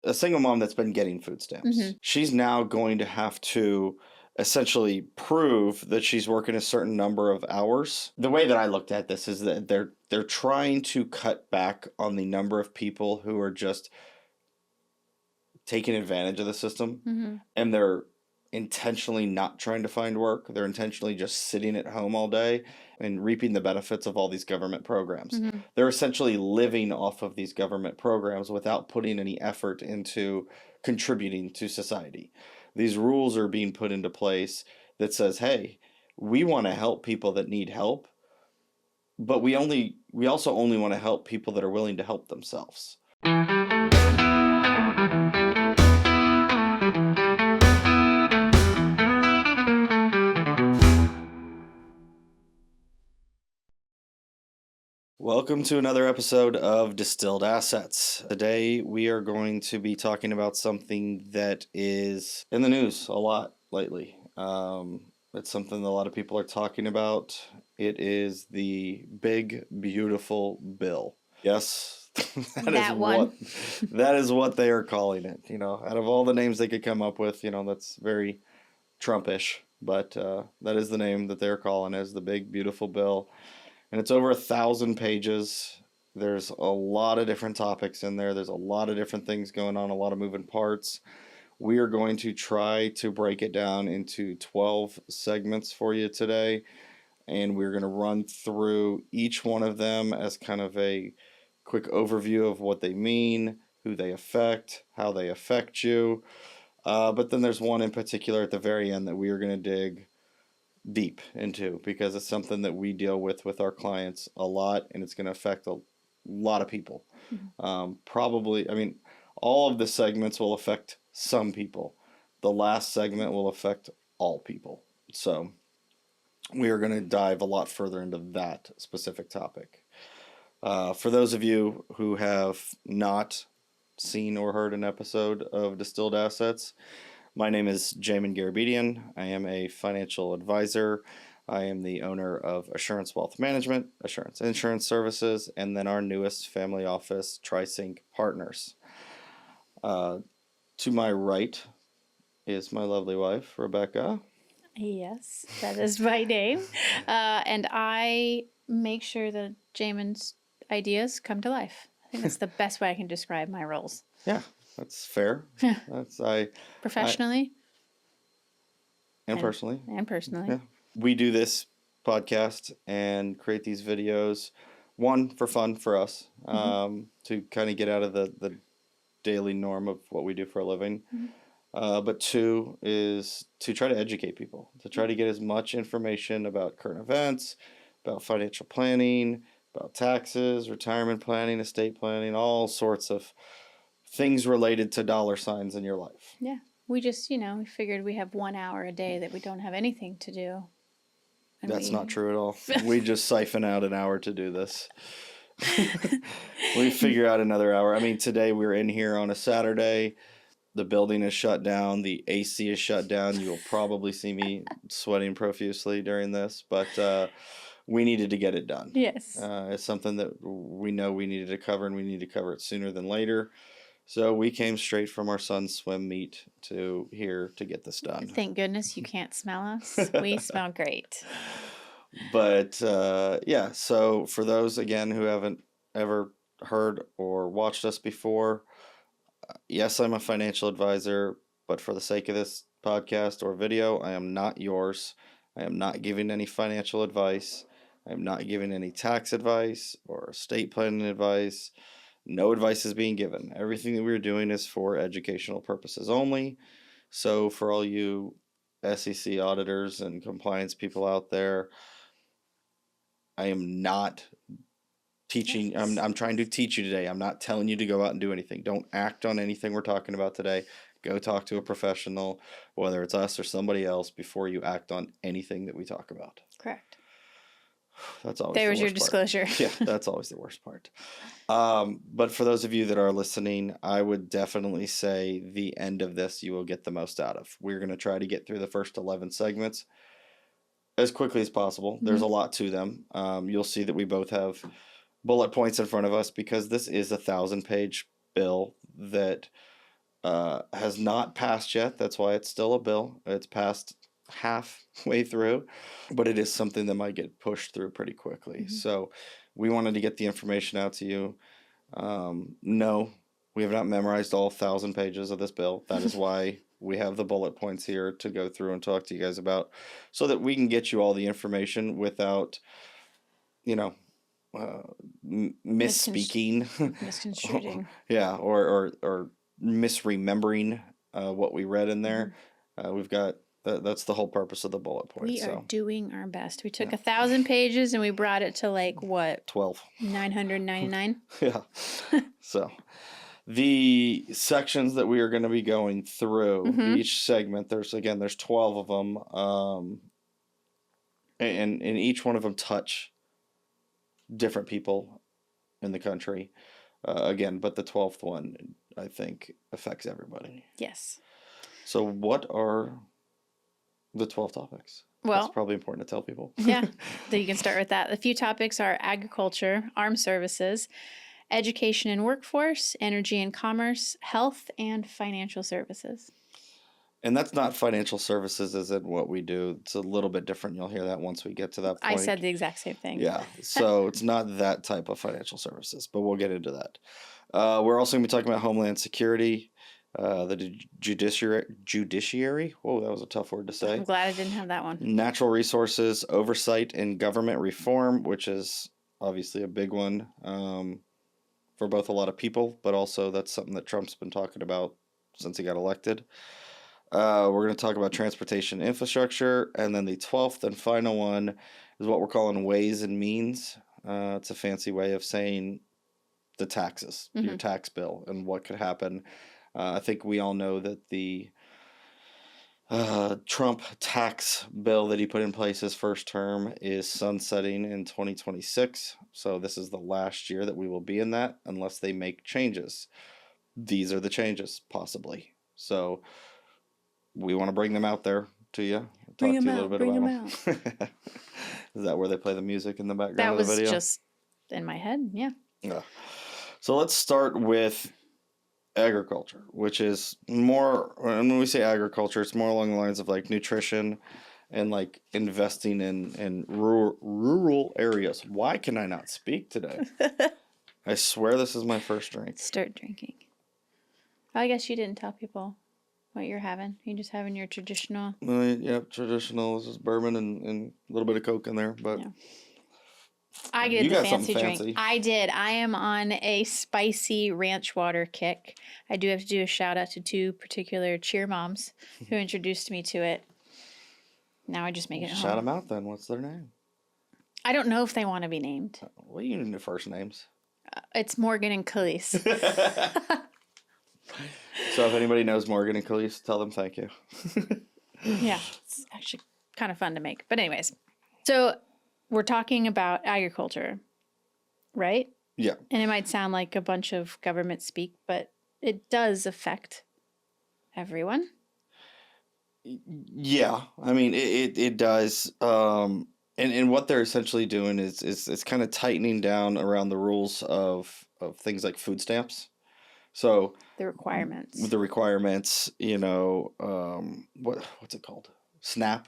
a single mom that's been getting food stamps. Mhm. She's now going to have to essentially prove that she's working a certain number of hours. The way that I looked at this is that they're trying to cut back on the number of people who are just taking advantage of the system, Mhm. and they're intentionally not trying to find work. They're intentionally just sitting at home all day and reaping the benefits of all these government programs. Mhm. They're essentially living off of these government programs without putting any effort into contributing to society. These rules are being put into place that says, hey, we want to help people that need help, but we also only want to help people that are willing to help themselves. Welcome to another episode of Distilled Assets. Today we are going to be talking about something that is in the news a lot lately. It's something that a lot of people are talking about. It is the big, beautiful bill. Yes, that is what they are calling it. You know, out of all the names they could come up with, you know, that's very Trumpish, but that is the name that they're calling as the big, beautiful bill. And it's over 1,000 pages. There's a lot of different topics in there. There's a lot of different things going on, a lot of moving parts. We are going to try to break it down into 12 segments for you today. And we're going to run through each one of them as kind of a quick overview of what they mean, who they affect, how they affect you. But then there's one in particular at the very end that we are going to dig deep into because it's something that we deal with our clients a lot, and it's going to affect a lot of people. Probably, I mean, all of the segments will affect some people. The last segment will affect all people. So we are going to dive a lot further into that specific topic. For those of you who have not seen or heard an episode of Distilled Assets, my name is Jaimin and Rebekah. I am a financial advisor. I am the owner of Assurance Wealth Management, Assurance Insurance Services, and then our newest family office, TriSync Partners. To my right is my lovely wife, Rebekah. Yes, that is my name. And I make sure that Jaimin's ideas come to life. I think that's the best way I can describe my roles. Yeah, that's fair. That's Professionally and personally. And personally. Yeah. We do this podcast and create these videos, one, for fun for us, to kind of get out of the daily norm of what we do for a living. But two is to try to educate people, to try to get as much information about current events, about financial planning, about taxes, retirement planning, estate planning, all sorts of things related to dollar signs in your life. Yeah. We just, we figured we have 1 hour a day that we don't have anything to do. That's not true at all. We just siphon out an hour to do this. We figure out another hour. I mean, today we're in here on a Saturday. The building is shut down. The AC is shut down. You'll probably see me sweating profusely during this, but we needed to get it done. Yes. It's something that we know we needed to cover, and we need to cover it sooner than later. So we came straight from our son's swim meet to here to get this done. Thank goodness you can't smell us. We smell great. But yeah, so for those, again, who haven't ever heard or watched us before, yes, I'm a financial advisor, but for the sake of this podcast or video, I am not yours. I am not giving any financial advice. I am not giving any tax advice or estate planning advice. No advice is being given. Everything that we're doing is for educational purposes only. So for all you SEC auditors and compliance people out there, I am not teaching. Yes. I'm trying to teach you today. I'm not telling you to go out and do anything. Don't act on anything we're talking about today. Go talk to a professional, whether it's us or somebody else, before you act on anything that we talk about. Correct. That's always there was the your worst disclosure. part. Yeah, that's always the worst part. But for those of you that are listening, I would definitely say the end of this you will get the most out of. We're going to try to get through the first 11 segments as quickly as possible. There's a lot to them. You'll see that we both have bullet points in front of us because this is a 1,000-page bill that has not passed yet. That's why it's still a bill. It's passed halfway through, but it is something that might get pushed through pretty quickly. So we wanted to get the information out to you. No, we have not memorized all 1,000 pages of this bill. That is why we have the bullet points here to go through and talk to you guys about, so that we can get you all the information without, you know, misspeaking, Misconstruing. yeah, or misremembering what we read in there. We've got that's the whole purpose of the bullet points. We are doing our best. We took 1,000 pages and we brought it to like what? 12. 999. Yeah. So the sections that we are going to be going through each segment, there's 12 of them, and each one of them touch different people in the country. Again, but the 12th one, I think, affects everybody. Yes. So what are the 12 topics? Well, that's probably important to tell people. Yeah, so you can start with that. The few topics are agriculture, armed services, education and workforce, energy and commerce, health, and financial services. And that's not financial services as in what we do. It's a little bit different. You'll hear that once we get to that point. I said the exact same thing. Yeah. So it's not that type of financial services, but we'll get into that. We're also going to be talking about Homeland Security, the judiciary. Whoa, that was a tough word to say. I'm glad I didn't have that one. Natural resources, oversight, and government reform, which is obviously a big one for both a lot of people, but also that's something that Trump's been talking about since he got elected. We're going to talk about transportation infrastructure, and then the 12th and final one is what we're calling ways and means. It's a fancy way of saying the taxes, your tax bill, and what could happen. I think we all know that the Trump tax bill that he put in place his first term is sunsetting in 2026. So this is the last year that we will be in that unless they make changes. These are the changes, possibly. So we want to bring them out there to you. Bring them out. Bring them out. Is that where they play the music in the background that of the video? That was just in my head, yeah. So let's start with agriculture, which is more, and when we say agriculture, it's more along the lines of like nutrition and like investing in rural areas. Why can I not speak today? I swear this is my first drink. Start drinking. I guess you didn't tell people what you're having. You're just having your traditional. Yep, traditional. This is bourbon and a little bit of Coke in there, but. Yeah. I get the fancy drink. I did. I am on a spicy ranch water kick. I do have to do a shout out to two particular cheer moms who introduced me to it. Now I just make it home. Shout them out then. What's their name? I don't know if they want to be named. Well, you need the first names. It's Morgan and Khalees. So if anybody knows Morgan and Khalees, tell them thank you. Yeah, it's actually kind of fun to make. But anyways, so we're talking about agriculture, right? Yeah. And it might sound like a bunch of government speak, but it does affect everyone. Yeah, I mean it does. And what they're essentially doing is it's kind of tightening down around the rules of things like food stamps. So the requirements. The requirements, you know, what's it called? SNAP.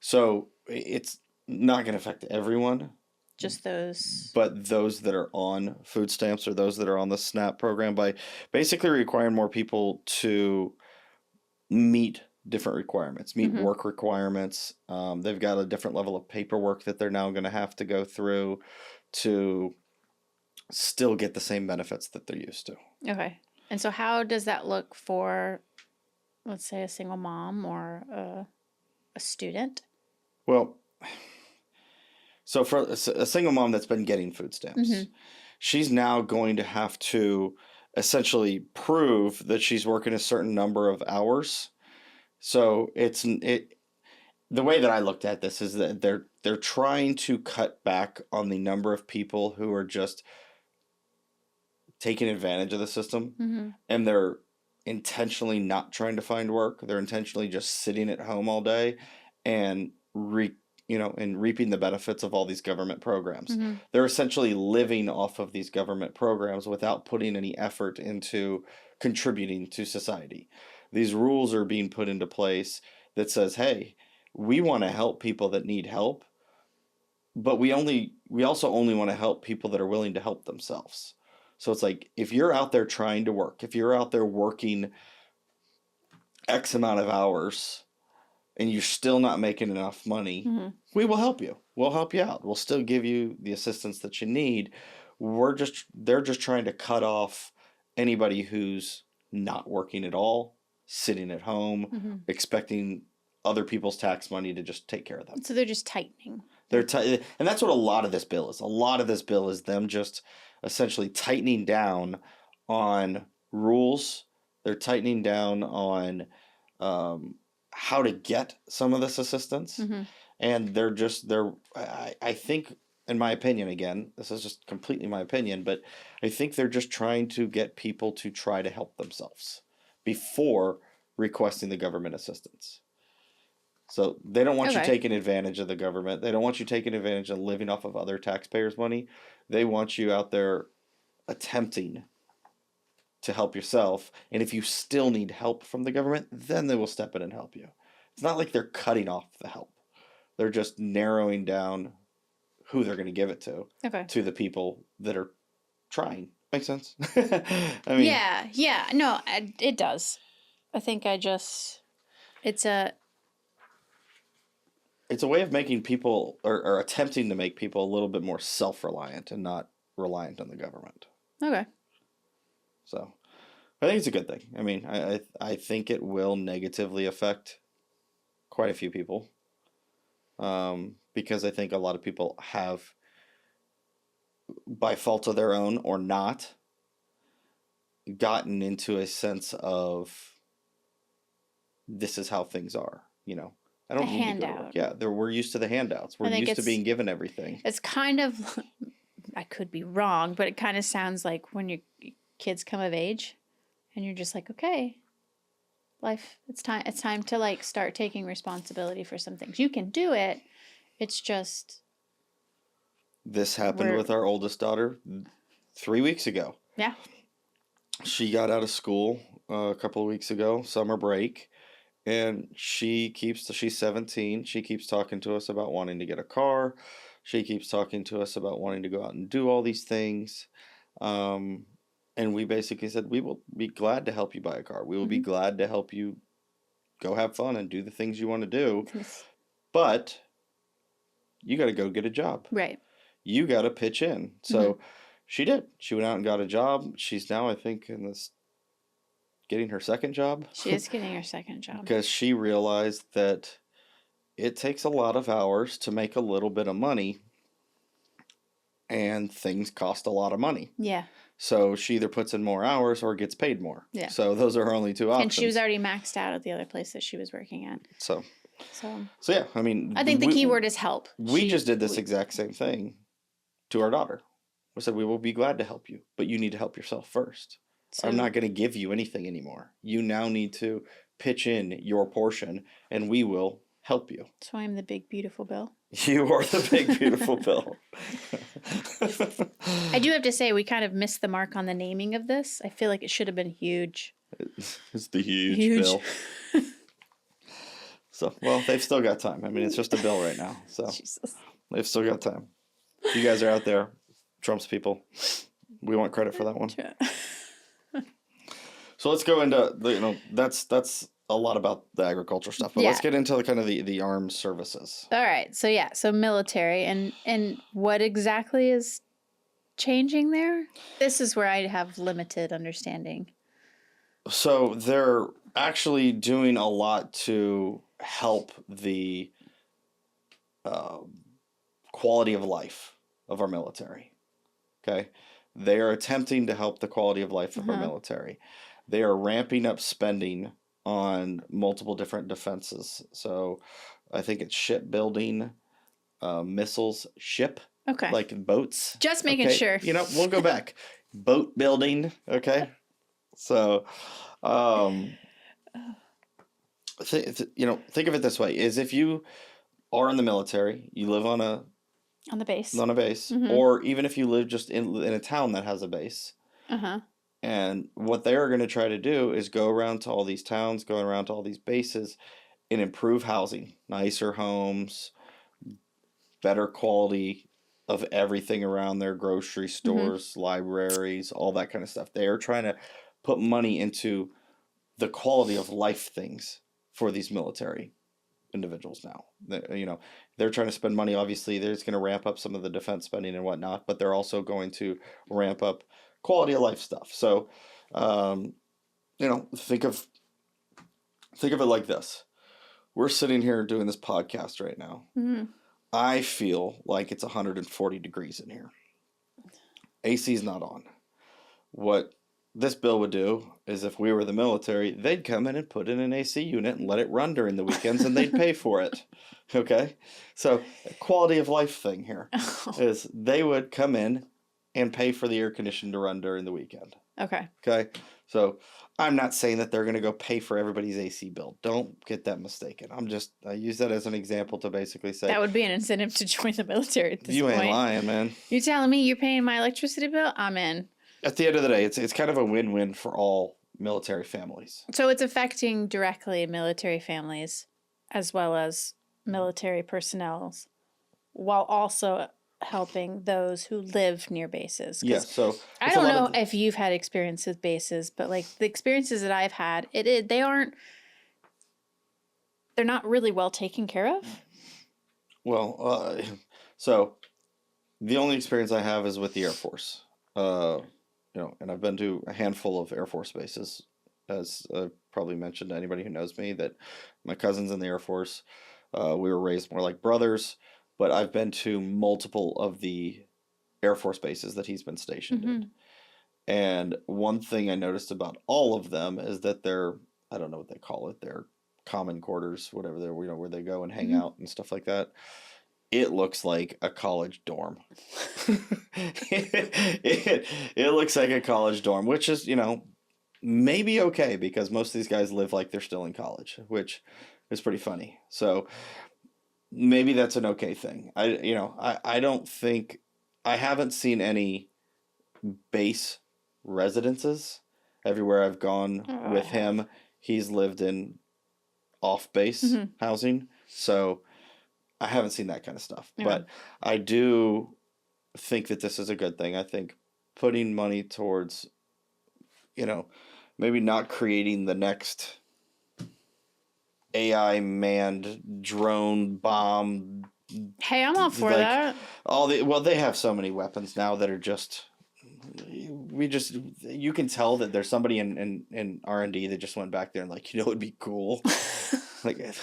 So it's not going to affect everyone. Just those. But those that are on food stamps or those that are on the SNAP program, by basically requiring more people to meet different requirements, meet work requirements. They've got a different level of paperwork that they're now going to have to go through to still get the same benefits that they're used to. Okay. And so how does that look for, let's say, a single mom or a student? Well, so for a single mom that's been getting food stamps, she's now going to have to essentially prove that she's working a certain number of hours. So the way that I looked at this is that they're trying to cut back on the number of people who are just taking advantage of the system, and they're intentionally not trying to find work. They're intentionally just sitting at home all day and and reaping the benefits of all these government programs. Mm-hmm. They're essentially living off of these government programs without putting any effort into contributing to society. These rules are being put into place that says, hey, we want to help people that need help, but we also only want to help people that are willing to help themselves. So it's like, if you're out there trying to work, if you're out there working X amount of hours and you're still not making enough money, we will help you. We'll help you out. We'll still give you the assistance that you need. They're just trying to cut off anybody who's not working at all, sitting at home, expecting other people's tax money to just take care of them. So they're just tightening. And that's what a lot of this bill is. A lot of this bill is them just essentially tightening down on rules. They're tightening down on how to get some of this assistance. And I think, in my opinion, again, this is just completely my opinion, but I think they're just trying to get people to try to help themselves before requesting the government assistance. So they don't want you taking advantage of the government. They don't want you taking advantage of living off of other taxpayers' money. They want you out there attempting to help yourself. And if you still need help from the government, then they will step in and help you. It's not like they're cutting off the help. They're just narrowing down who they're going to give it to the people that are trying. Makes sense? I mean, yeah. No, it does. I think it's a way of making people, or attempting to make people a little bit more self-reliant and not reliant on the government. Okay. So, I think it's a good thing. I mean, I think it will negatively affect quite a few people, because I think a lot of people have, by fault of their own or not, gotten into a sense of this is how things are, I don't need to go to work. Yeah, we're used to the handouts. We're used to being given everything. It's kind of, I could be wrong, but it kind of sounds like when your kids come of age and you're just like, okay, life, it's time to like start taking responsibility for some things. You can do it. It's just. This happened with our oldest daughter 3 weeks ago. Yeah. She got out of school a couple of weeks ago, summer break. And she's 17. She keeps talking to us about wanting to get a car. She keeps talking to us about wanting to go out and do all these things. And we basically said, we will be glad to help you buy a car. We will be glad to help you go have fun and do the things you want to do. But you got to go get a job. Right. You got to pitch in. So she did. She went out and got a job. She's now, I think, getting her second job. She is getting her second job. Because she realized that it takes a lot of hours to make a little bit of money, and things cost a lot of money. Yeah. So she either puts in more hours or gets paid more. Yeah. So those are her only two options. And she was already maxed out at the other place that she was working at. So yeah, I mean, I think the key word is help. We just did this exact same thing to our daughter. We said, we will be glad to help you, but you need to help yourself first. So, I'm not going to give you anything anymore. You now need to pitch in your portion, and we will help you. So I'm the big, beautiful Bill. You are the big, beautiful Bill. I do have to say, we kind of missed the mark on the naming of this. I feel like it should have been huge. It's the huge Bill. So, well, they've still got time. I mean, it's just a bill right now. So Jesus. They've still got time. If you guys are out there, Trump's people, we want credit for that one. So let's go into that's a lot about the agriculture stuff, but let's get into the armed services. All right. So military and what exactly is changing there? This is where I have limited understanding. So they're actually doing a lot to help the quality of life of our military. Okay? They are attempting to help the quality of life of our military. They are ramping up spending on multiple different defenses. So I think it's shipbuilding, missiles, like boats. Just making sure. We'll go back. Boat building, okay? So, think of it this way, is if you are in the military, you live on a base, mm-hmm. or even if you live just in a town that has a base. Uh-huh. And what they're going to try to do is go around to all these towns, go around to all these bases, and improve housing, nicer homes, better quality of everything around there, grocery stores, mm-hmm. libraries, all that kind of stuff. They are trying to put money into the quality of life things for these military individuals now. They're trying to spend money. Obviously, they're going to ramp up some of the defense spending and whatnot, but they're also going to ramp up quality of life stuff. So, think of it like this. We're sitting here doing this podcast right now. Mm-hmm. I feel like it's 140 degrees in here. AC's not on. What this bill would do is if we were the military, they'd come in and put in an AC unit and let it run during the weekends and they'd pay for it. Okay? So, quality of life thing here is they would come in and pay for the air conditioning to run during the weekend. Okay. Okay? So, I'm not saying that they're going to go pay for everybody's AC bill. Don't get that mistaken. I use that as an example to basically say that would be an incentive to join the military at this point. You ain't lying, man. You telling me you're paying my electricity bill? I'm in. At the end of the day, it's kind of a win-win for all military families. So it's affecting directly military families as well as military personnel, while also helping those who live near bases. Yes, so I don't know if you've had experience with bases, but like the experiences that I've had, they're not really well taken care of. Well, so the only experience I have is with the Air Force. And I've been to a handful of Air Force bases, as I've probably mentioned to anybody who knows me, that my cousin's in the Air Force. We were raised more like brothers, but I've been to multiple of the Air Force bases that he's been stationed in. And one thing I noticed about all of them is that I don't know what they call it, their common quarters, whatever they're, where they go and hang out and stuff like that. It looks like a college dorm. it looks like a college dorm, which is, maybe okay because most of these guys live like they're still in college, which is pretty funny. So maybe that's an okay thing. I don't think, I haven't seen any base residences. Everywhere I've gone with him, he's lived in off-base housing. So I haven't seen that kind of stuff, but I do think that this is a good thing. I think putting money towards, maybe not creating the next AI manned drone bomb. Hey, I'm all for that. They have so many weapons now that are you can tell that there's somebody in R&D that just went back there and it'd be cool.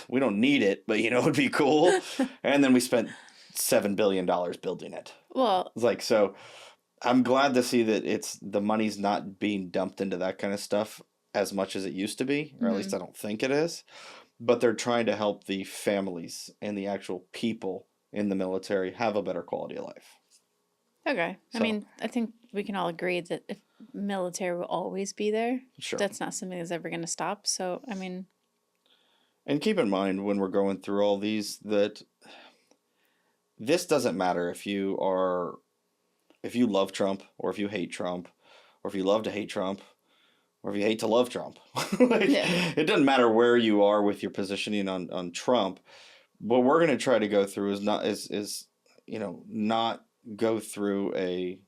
We don't need it, but it'd be cool. And then we spent $7 billion building it. Well, it's so I'm glad to see that the money's not being dumped into that kind of stuff as much as it used to be, or at least I don't think it is. But they're trying to help the families and the actual people in the military have a better quality of life. Okay. So, I think we can all agree that if military will always be there. Sure. That's not something that's ever going to stop. So, And keep in mind when we're going through all these that this doesn't matter if you love Trump or if you hate Trump or if you love to hate Trump or if you hate to love Trump. It doesn't matter where you are with your positioning on Trump. What we're going to try to go through is not go through a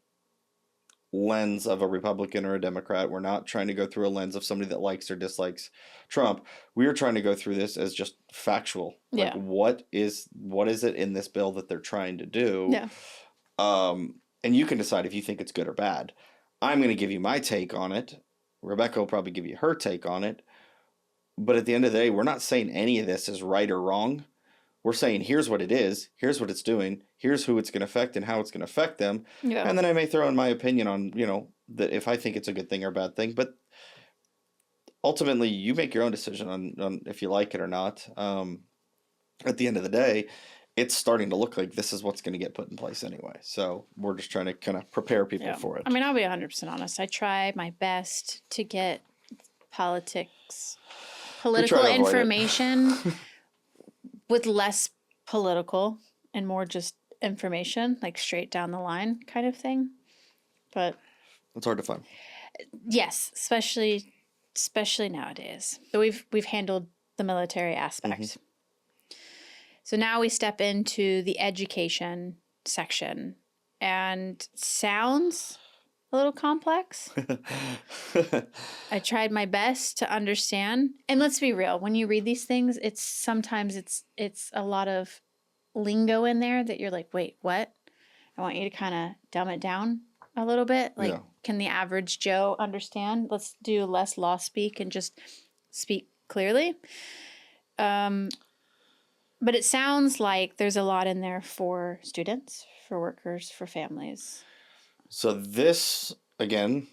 lens of a Republican or a Democrat. We're not trying to go through a lens of somebody that likes or dislikes Trump. We are trying to go through this as just factual. What is it in this bill that they're trying to do? Yeah. And you can decide if you think it's good or bad. I'm going to give you my take on it. Rebekah will probably give you her take on it. But at the end of the day, we're not saying any of this is right or wrong. We're saying, here's what it is, here's what it's doing, here's who it's going to affect and how it's going to affect them. Yeah. And then I may throw in my opinion on, that if I think it's a good thing or a bad thing. But ultimately, you make your own decision on if you like it or not. At the end of the day, it's starting to look like this is what's going to get put in place anyway. So we're just trying to kind of prepare people for it. I'll be 100% honest. I try my best to get political information with less political and more just information, like straight down the line kind of thing. But it's hard to find. Yes, especially nowadays. So we've handled the military aspect. Mm-hmm. So now we step into the education section, and sounds a little complex. I tried my best to understand. And let's be real, when you read these things, sometimes it's a lot of lingo in there that you're like, wait, what? I want you to kind of dumb it down a little bit. Like, can the average Joe understand? Let's do less law speak and just speak clearly. But it sounds like there's a lot in there for students, for workers, for families. So this, again,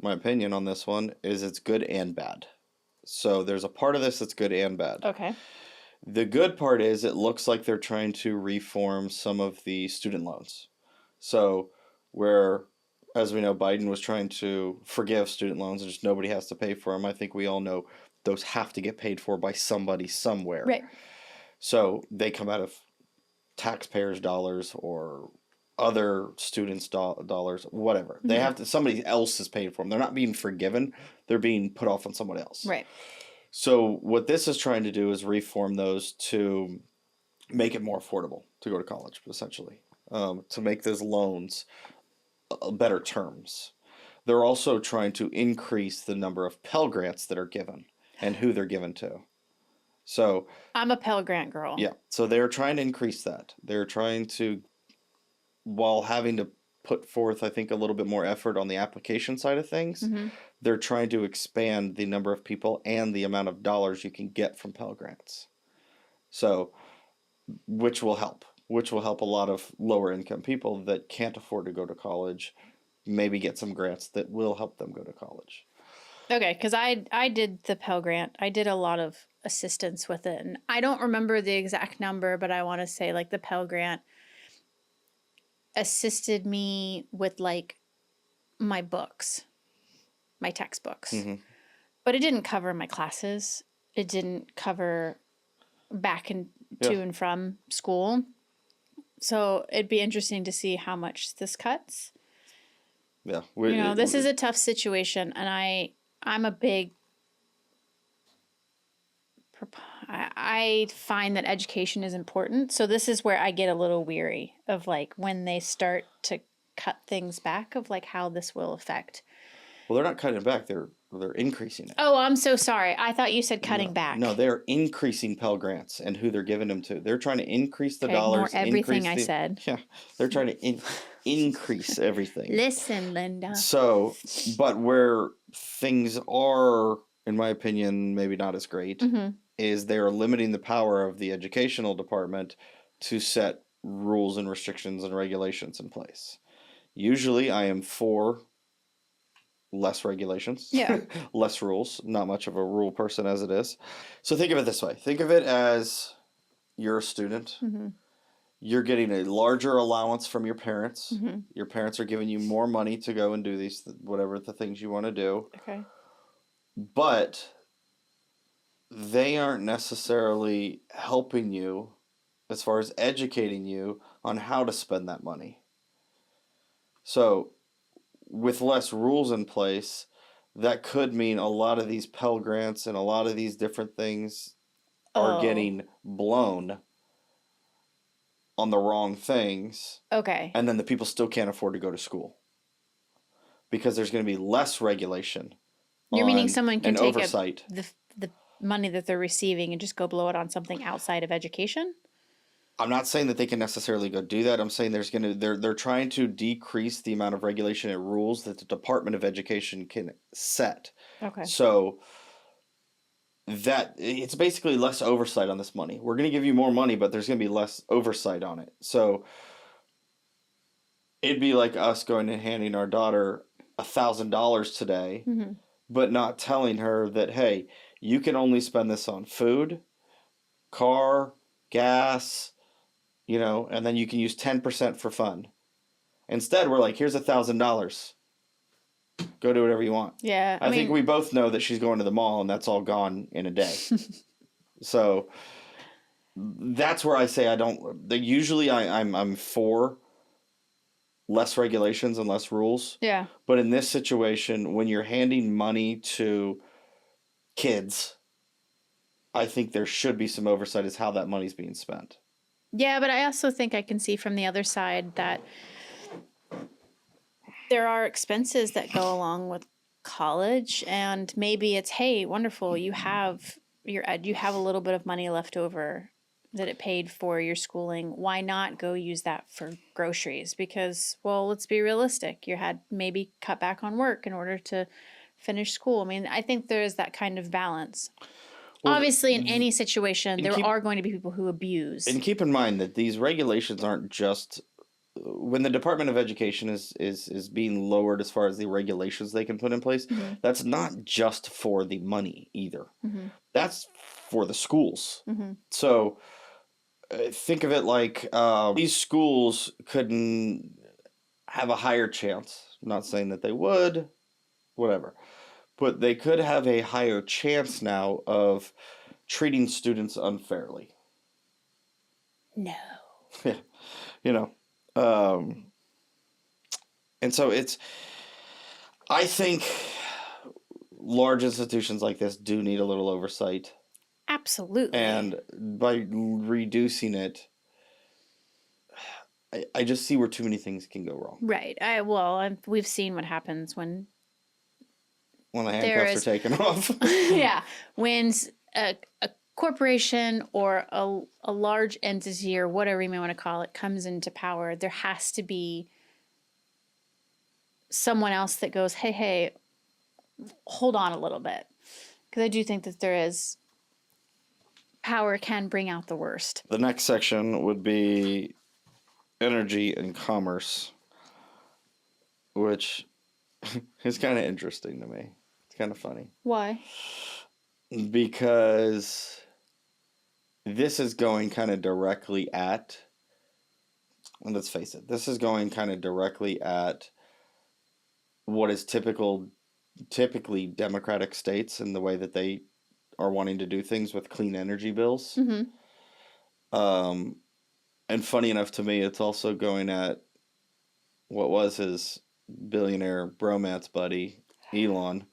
my opinion on this one is it's good and bad. So there's a part of this that's good and bad. Okay. The good part is it looks like they're trying to reform some of the student loans. So where, as we know, Biden was trying to forgive student loans and just nobody has to pay for them, I think we all know those have to get paid for by somebody somewhere. Right. So they come out of taxpayers' dollars or other students' dollars, whatever. Mm-hmm. They have to, somebody else is paying for them. They're not being forgiven. They're being put off on someone else. Right. So what this is trying to do is reform those to make it more affordable to go to college, essentially, to make those loans better terms. They're also trying to increase the number of Pell Grants that are given and who they're given to. So I'm a Pell Grant girl. Yeah. So they're trying to increase that. They're trying to, while having to put forth, I think, a little bit more effort on the application side of things, mm-hmm. they're trying to expand the number of people and the amount of dollars you can get from Pell Grants. So, which will help a lot of lower income people that can't afford to go to college, maybe get some grants that will help them go to college. Okay, because I did the Pell Grant. I did a lot of assistance with it. And I don't remember the exact number, but I want to say like the Pell Grant assisted me with like my books, my textbooks. Mm-hmm. But it didn't cover my classes. It didn't cover back and to and from school. So it'd be interesting to see how much this cuts. Yeah. This is a tough situation, and I'm a big... I find that education is important. So this is where I get a little weary of like when they start to cut things back of like how this will affect. Well, they're not cutting it back. They're increasing it. Oh, I'm so sorry. I thought you said cutting back. No, they're increasing Pell Grants and who they're giving them to. They're trying to increase the dollars. Ignore everything I said. Yeah, they're trying to increase everything. Listen, Linda. So, but where things are, in my opinion, maybe not as great, mm-hmm. is they are limiting the power of the educational department to set rules and restrictions and regulations in place. Usually, I am for less regulations, less rules, not much of a rule person as it is. So think of it this way. Think of it as you're a student. Mm-hmm. You're getting a larger allowance from your parents. Mm-hmm. Your parents are giving you more money to go and do these, whatever the things you want to do. Okay. But they aren't necessarily helping you as far as educating you on how to spend that money. So with less rules in place, that could mean a lot of these Pell Grants and a lot of these different things are getting blown on the wrong things. Okay. And then the people still can't afford to go to school because there's going to be less regulation. You're meaning someone can take oversight. The money that they're receiving and just go blow it on something outside of education? I'm not saying that they can necessarily go do that. I'm saying they're trying to decrease the amount of regulation and rules that the Department of Education can set. Okay. So that it's basically less oversight on this money. We're going to give you more money, but there's going to be less oversight on it. So it'd be like us going and handing our daughter $1,000 today, mm-hmm. but not telling her that, hey, you can only spend this on food, car, gas, and then you can use 10% for fun. Instead, we're like, here's $1,000. Go do whatever you want. Yeah. I think we both know that she's going to the mall and that's all gone in a day. So that's where I say I don't. Usually, I'm for less regulations and less rules. Yeah. But in this situation, when you're handing money to kids, I think there should be some oversight as how that money's being spent. Yeah, but I also think I can see from the other side that there are expenses that go along with college, and maybe it's, hey, wonderful, you have you have a little bit of money left over that it paid for your schooling. Why not go use that for groceries? Because, well, let's be realistic. You had maybe cut back on work in order to finish school. I mean, I think there is that kind of balance. Well, obviously, in any situation, there are going to be people who abuse. And keep in mind that these regulations aren't just when the Department of Education is being lowered as far as the regulations they can put in place. Mm-hmm. That's not just for the money either. Mm-hmm. That's for the schools. Mm-hmm. So think of it like these schools couldn't have a higher chance. I'm not saying that they would, whatever. But they could have a higher chance now of treating students unfairly. No. Yeah. You know. And so I think large institutions like this do need a little oversight. Absolutely. And by reducing it, I just see where too many things can go wrong. Right. We've seen what happens when the handcuffs are taken off. Yeah. When a corporation or a large entity or whatever you may want to call it comes into power, there has to be someone else that goes, hey, hold on a little bit. Because I do think that there is power can bring out the worst. The next section would be energy and commerce, which is kind of interesting to me. It's kind of funny. Why? Because this is going kind of directly at, and let's face it, this is going kind of directly at what is typically Democratic states and the way that they are wanting to do things with clean energy bills. Mm-hmm. And funny enough to me, it's also going at what was his billionaire bromance buddy, Elon,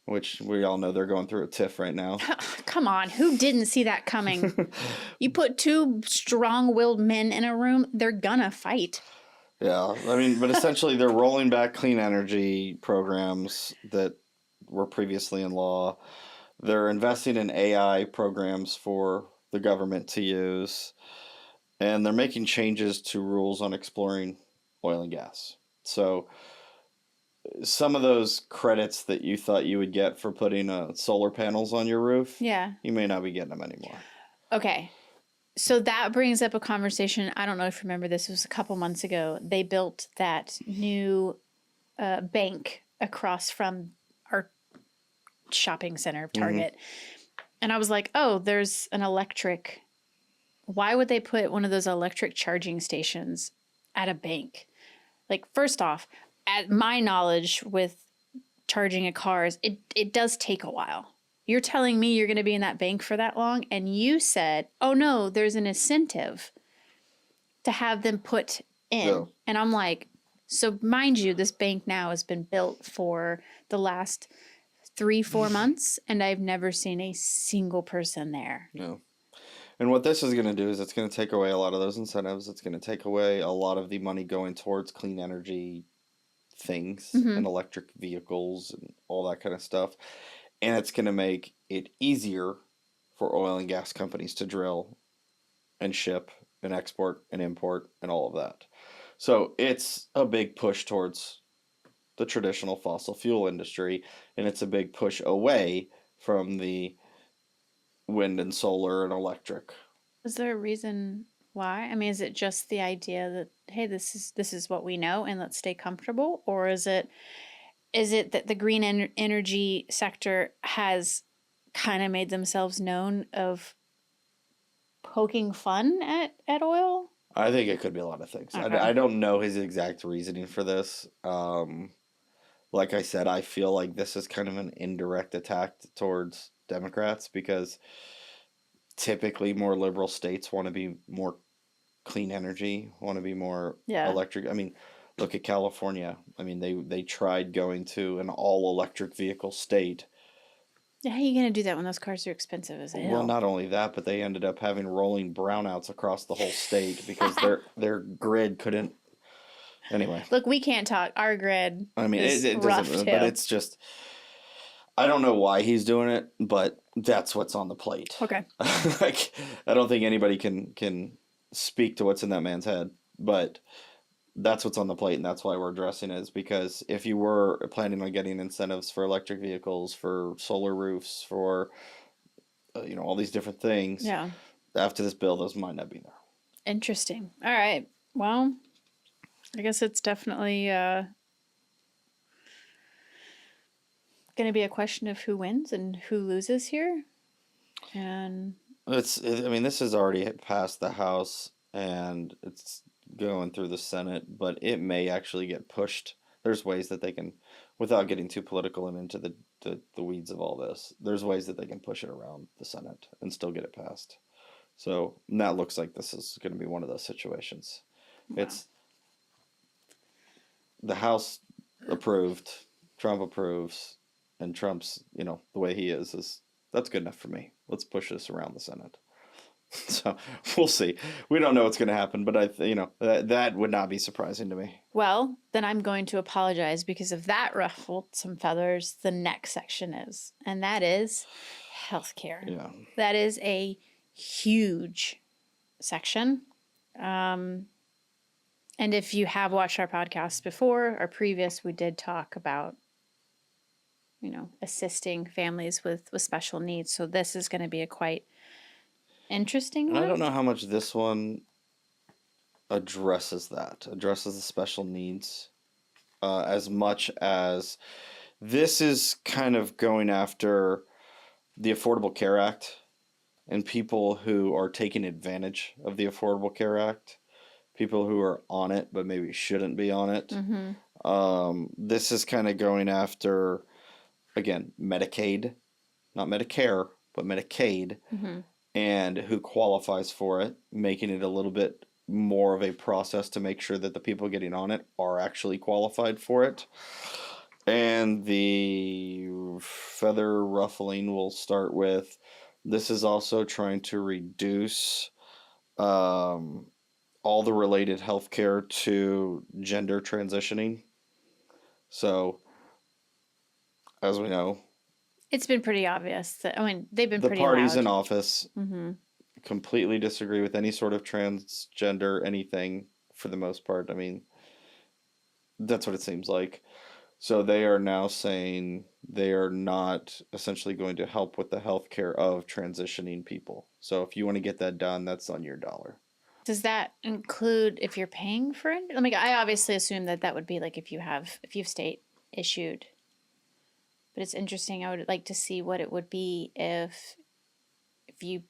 which we all know they're going through a tiff right now. Come on, who didn't see that coming? You put two strong-willed men in a room, they're gonna fight. Yeah, I mean, but essentially they're rolling back clean energy programs that were previously in law. They're investing in AI programs for the government to use. And they're making changes to rules on exploring oil and gas. So some of those credits that you thought you would get for putting solar panels on your roof, you may not be getting them anymore. Okay. So that brings up a conversation. I don't know if you remember this. It was a couple months ago. They built that new bank across from our shopping center, Target. Mm-hmm. And I was like, oh, there's an electric. Why would they put one of those electric charging stations at a bank? Like, first off, at my knowledge with charging a car, it does take a while. You're telling me you're going to be in that bank for that long, and you said, oh, no, there's an incentive to have them put in. Yeah. And I'm like, so mind you, this bank now has been built for the last 3-4 months, and I've never seen a single person there. No. And what this is going to do is it's going to take away a lot of those incentives. It's going to take away a lot of the money going towards clean energy things and electric vehicles and all that kind of stuff. And it's going to make it easier for oil and gas companies to drill and ship and export and import and all of that. So it's a big push towards the traditional fossil fuel industry, and it's a big push away from the wind and solar and electric. Is there a reason why? I mean, is it just the idea that, hey, this is what we know and let's stay comfortable? Or is it that the green energy sector has kind of made themselves known of poking fun at oil? I think it could be a lot of things. Okay. I don't know his exact reasoning for this. Like I said, I feel like this is kind of an indirect attack towards Democrats because typically more liberal states want to be more clean energy, want to be more electric. I mean, look at California. I mean, they tried going to an all electric vehicle state. How are you going to do that when those cars are expensive as hell? Well, not only that, but they ended up having rolling brownouts across the whole state because their grid couldn't. Anyway, look, we can't talk. Our grid. I mean, it rough doesn't. too. But it's just. I don't know why he's doing it, but that's what's on the plate. Okay. Like, I don't think anybody can speak to what's in that man's head, but that's what's on the plate, and that's why we're addressing it. Is because if you were planning on getting incentives for electric vehicles, for solar roofs, for all these different things, after this bill, those might not be there. Interesting. All right. Well, I guess it's definitely going to be a question of who wins and who loses here. And this has already passed the House and it's going through the Senate, but it may actually get pushed. There's ways that they can, without getting too political and into the weeds of all this, there's ways that they can push it around the Senate and still get it passed. So that looks like this is going to be one of those situations. Wow. It's the House approved, Trump approves, and Trump's, the way he is that's good enough for me. Let's push this around the Senate. So we'll see. We don't know what's going to happen, but that would not be surprising to me. Well, then I'm going to apologize because if that ruffled some feathers, the next section is, and that is healthcare. Yeah. That is a huge section. And if you have watched our podcast before, our previous, we did talk about, assisting families with special needs. So this is going to be a quite interesting one. I don't know how much this one addresses the special needs as much as this is kind of going after the Affordable Care Act and people who are taking advantage of the Affordable Care Act, people who are on it but maybe shouldn't be on it. Mm-hmm. This is kind of going after, again, Medicaid, not Medicare, but Medicaid, mm-hmm. and who qualifies for it, making it a little bit more of a process to make sure that the people getting on it are actually qualified for it. And the feather ruffling will start with, this is also trying to reduce all the related healthcare to gender transitioning. So, as we know, it's been pretty obvious that they've been the pretty parties loud. in office mm-hmm. completely disagree with any sort of transgender anything for the most part. I mean, that's what it seems like. So they are now saying they are not essentially going to help with the healthcare of transitioning people. So if you want to get that done, that's on your dollar. Does that include if you're paying for it? I obviously assume that would be like if you've state issued. But it's interesting. I would like to see what it would be if you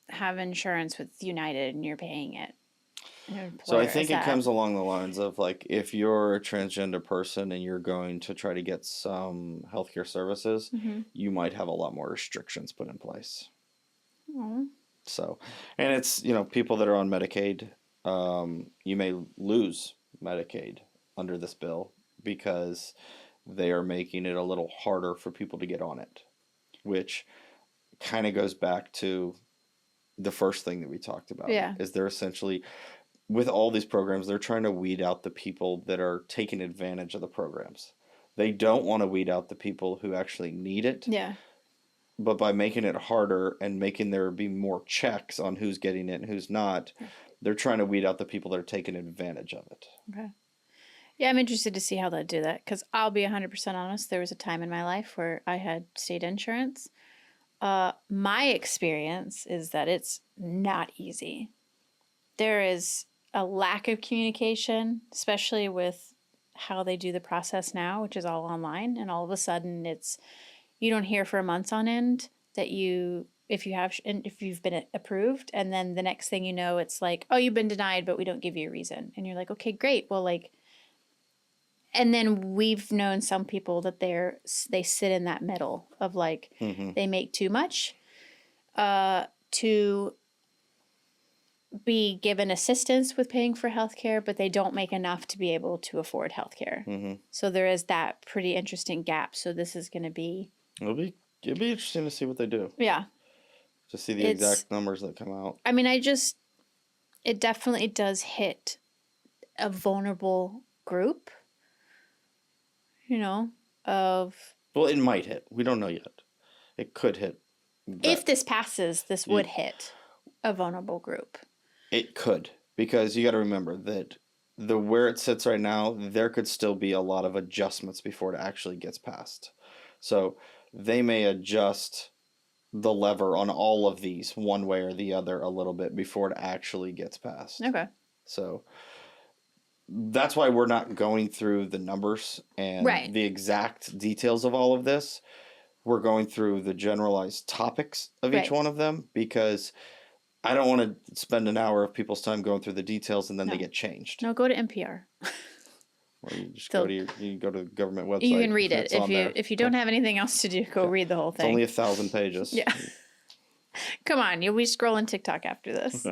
have insurance with United and you're paying it. So I think it comes along the lines of like if you're a transgender person and you're going to try to get some healthcare services, mm-hmm. you might have a lot more restrictions put in place. Mm-hmm. So, and it's, people that are on Medicaid, you may lose Medicaid under this bill because they are making it a little harder for people to get on it, which kind of goes back to the first thing that we talked about. Yeah. Is they're essentially, with all these programs, they're trying to weed out the people that are taking advantage of the programs. They don't want to weed out the people who actually need it. Yeah. But by making it harder and making there be more checks on who's getting it and who's not, they're trying to weed out the people that are taking advantage of it. Okay. Yeah, I'm interested to see how they do that because I'll be 100% honest. There was a time in my life where I had state insurance. My experience is that it's not easy. There is a lack of communication, especially with how they do the process now, which is all online. And all of a sudden you don't hear for months on end that if you've been approved, and then the next thing you know, it's like, oh, you've been denied, but we don't give you a reason. And you're like, okay, great. Well, and then we've known some people that they sit in that middle of mm-hmm. they make too much, to be given assistance with paying for healthcare, but they don't make enough to be able to afford healthcare. Mm-hmm. So there is that pretty interesting gap. So this is going to be... It'd be interesting to see what they do. Yeah. To see the exact numbers that come out. I mean, it definitely does hit a vulnerable group, of... Well, it might hit. We don't know yet. It could hit. If this passes, this would hit a vulnerable group. It could, because you got to remember that where it sits right now, there could still be a lot of adjustments before it actually gets passed. So they may adjust the lever on all of these one way or the other a little bit before it actually gets passed. Okay. So that's why we're not going through the numbers and the exact details of all of this. We're going through the generalized topics of each one of them, because I don't want to spend an hour of people's time going through the details and then they get changed. No, go to NPR. Or you just go to the government website. You can read it if you don't have anything else to do. Go read the whole thing. It's only 1,000 pages. Yeah. Come on, you'll be scrolling TikTok after this.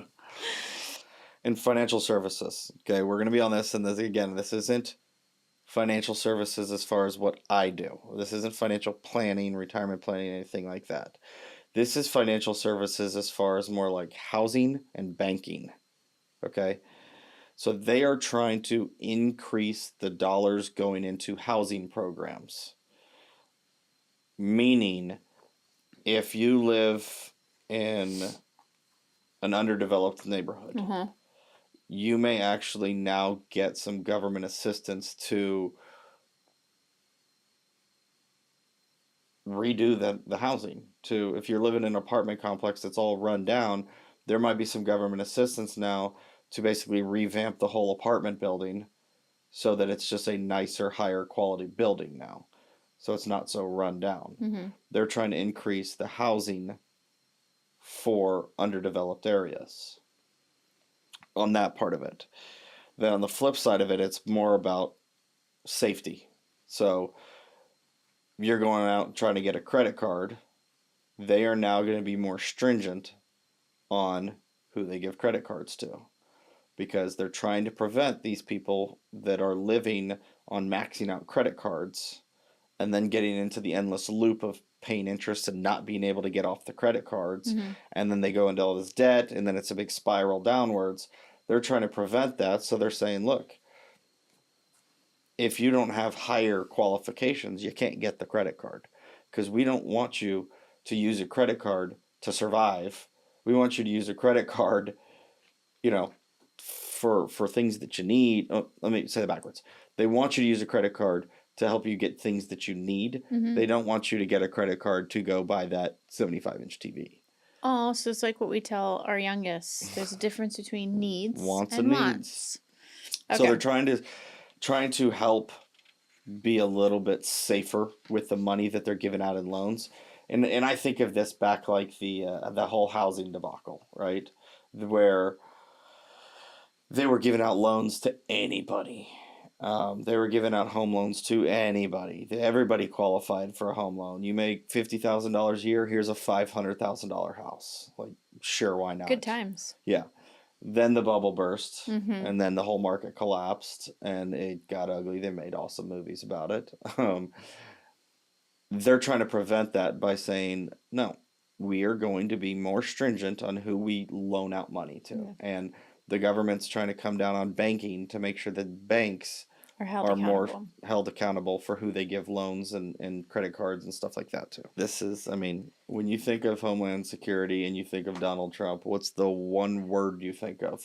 In financial services, okay, we're going to be on this, and this isn't financial services as far as what I do. This isn't financial planning, retirement planning, anything like that. This is financial services as far as more like housing and banking, okay? So they are trying to increase the dollars going into housing programs. Meaning, if you live in an underdeveloped neighborhood, you may actually now get some government assistance to redo the housing. If you're living in an apartment complex that's all run down, there might be some government assistance now to basically revamp the whole apartment building so that it's just a nicer, higher quality building now. So it's not so run down. They're trying to increase the housing for underdeveloped areas on that part of it. Then on the flip side of it, it's more about safety. So you're going out trying to get a credit card, they are now going to be more stringent on who they give credit cards to, because they're trying to prevent these people that are living on maxing out credit cards and then getting into the endless loop of paying interest and not being able to get off the credit cards. And then they go into all this debt, and then it's a big spiral downwards. They're trying to prevent that. So they're saying, look, if you don't have higher qualifications, you can't get the credit card, because we don't want you to use a credit card to survive. We want you to use a credit card, for things that you need. Oh, let me say that backwards. They want you to use a credit card to help you get things that you need. They don't want you to get a credit card to go buy that 75-inch TV. Oh, so it's like what we tell our youngest. There's a difference between needs and wants. Okay. So they're trying to help be a little bit safer with the money that they're giving out in loans. And I think of this back like the whole housing debacle, right? Where they were giving out loans to anybody. They were giving out home loans to anybody. Everybody qualified for a home loan. You make $50,000 a year, here's a $500,000 house. Like, sure, why not? Good times. Yeah. Then the bubble burst, and then the whole market collapsed, and it got ugly. They made awesome movies about it. They're trying to prevent that by saying, no, we are going to be more stringent on who we loan out money to. Yeah. And the government's trying to come down on banking to make sure that banks are more held accountable for who they give loans and credit cards and stuff like that to. This is, when you think of Homeland Security and you think of Donald Trump, what's the one word you think of?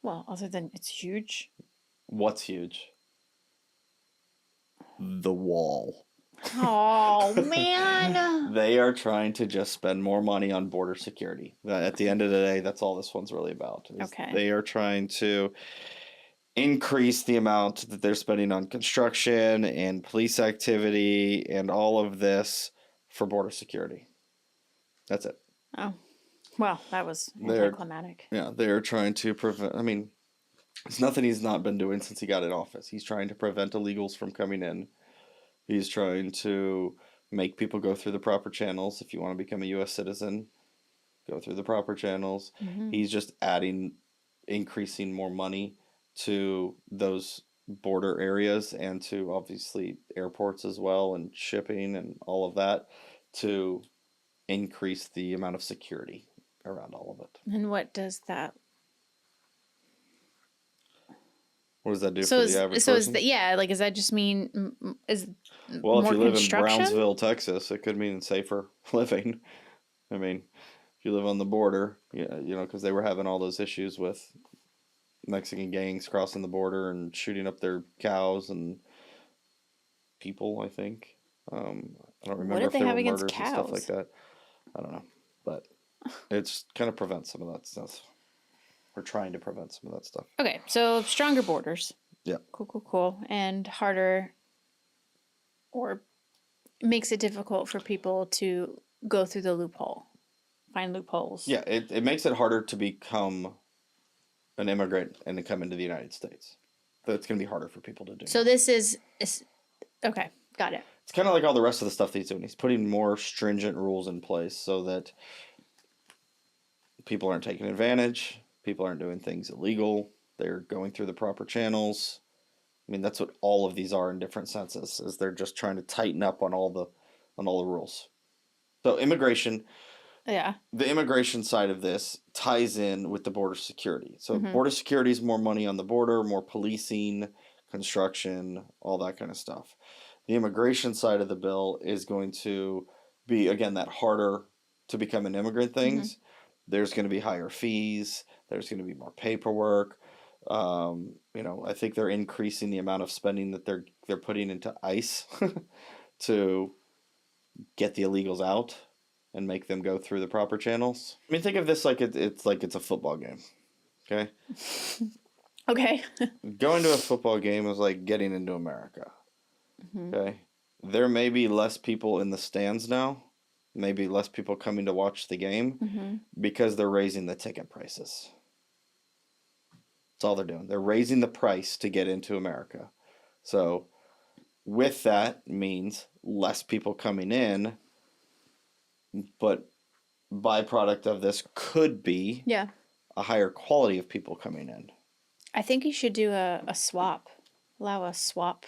Well, other than it's huge. What's huge? The wall. Oh, man. They are trying to just spend more money on border security. At the end of the day, that's all this one's really about. Okay. They are trying to increase the amount that they're spending on construction and police activity and all of this for border security. That's it. Oh, well, that was anticlimactic. Yeah, they're trying to prevent. It's nothing he's not been doing since he got in office. He's trying to prevent illegals from coming in. He's trying to make people go through the proper channels if you want to become a U.S. citizen. go through the proper channels. Mm-hmm. He's just increasing more money to those border areas and to obviously airports as well and shipping and all of that to increase the amount of security around all of it. And what does that? What does that do for the average person? Does that just mean well, more if you live in construction? Brownsville, Texas, it could mean safer living. I mean, if you live on the border, because they were having all those issues with Mexican gangs crossing the border and shooting up their cows and people, I think. I don't remember if there were murders and stuff like that. I don't know. But it's kind of prevents some of that stuff. We're trying to prevent some of that stuff. Okay, so stronger borders. Yeah. Cool. And harder, or makes it difficult for people to go through the loophole, find loopholes. Yeah, it makes it harder to become an immigrant and to come into the United States. That's going to be harder for people to do. So this is okay, got it. It's kind of like all the rest of the stuff that he's doing. He's putting more stringent rules in place so that people aren't taking advantage. People aren't doing things illegal. They're going through the proper channels. I mean, that's what all of these are in different senses, is they're just trying to tighten up on all the rules. So immigration, the immigration side of this ties in with the border security. So border security is more money on the border, more policing, construction, all that kind of stuff. The immigration side of the bill is going to be, again, that harder to become an immigrant things. There's going to be higher fees. There's going to be more paperwork. I think they're increasing the amount of spending that they're putting into ICE to get the illegals out and make them go through the proper channels. I mean, think of this like it's a football game. Okay? Okay. Going to a football game is like getting into America. Okay? There may be less people in the stands now. Maybe less people coming to watch the game because they're raising the ticket prices. That's all they're doing. They're raising the price to get into America. So with that means less people coming in, but byproduct of this could be a higher quality of people coming in. I think you should do a swap. Allow a swap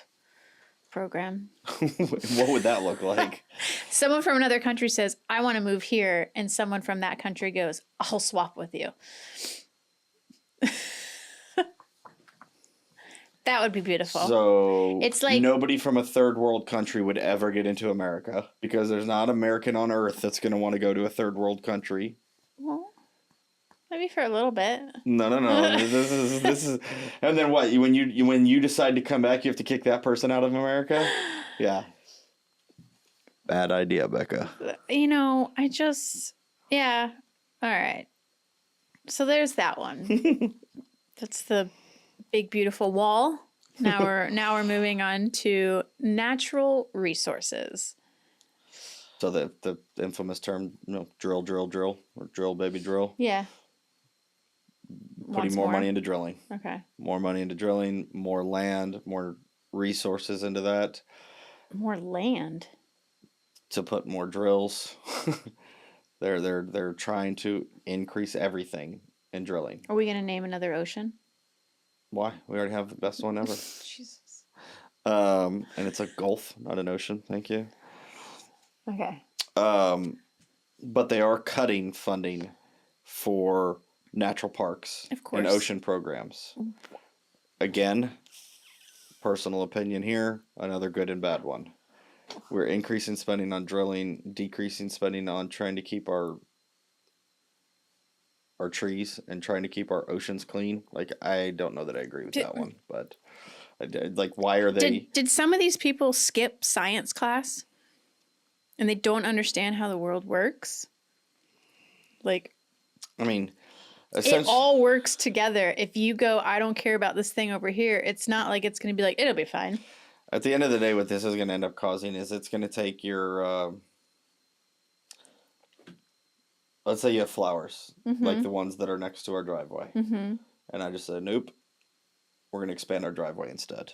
program. What would that look like? Someone from another country says, I want to move here, and someone from that country goes, I'll swap with you. That would be beautiful. So it's like nobody from a third world country would ever get into America because there's not an American on earth that's going to want to go to a third world country. Well, maybe for a little bit. No. this is, and then what? When you decide to come back, you have to kick that person out of America? Yeah. Bad idea, Becca. Yeah. All right. So there's that one. That's the big beautiful wall. Now we're moving on to natural resources. So the infamous term, drill, or drill, baby, drill. Yeah. Putting more money into drilling. Okay. More money into drilling, more land, more resources into that. More land. To put more drills. They're trying to increase everything in drilling. Are we going to name another ocean? Why? We already have the best one ever. Jesus. And it's a gulf, not an ocean. Thank you. Okay. But they are cutting funding for natural parks and ocean programs. Again, personal opinion here, another good and bad one. We're increasing spending on drilling, decreasing spending on trying to keep our trees and trying to keep our oceans clean. Like, I don't know that I agree with that one, but why are they... Did some of these people skip science class and they don't understand how the world works? I mean... It all works together. If you go, I don't care about this thing over here, it's not like it's going to be like, it'll be fine. At the end of the day, what this is going to end up causing is it's going to take your... let's say you have flowers, like the ones that are next to our driveway. And I just said, nope, we're going to expand our driveway instead.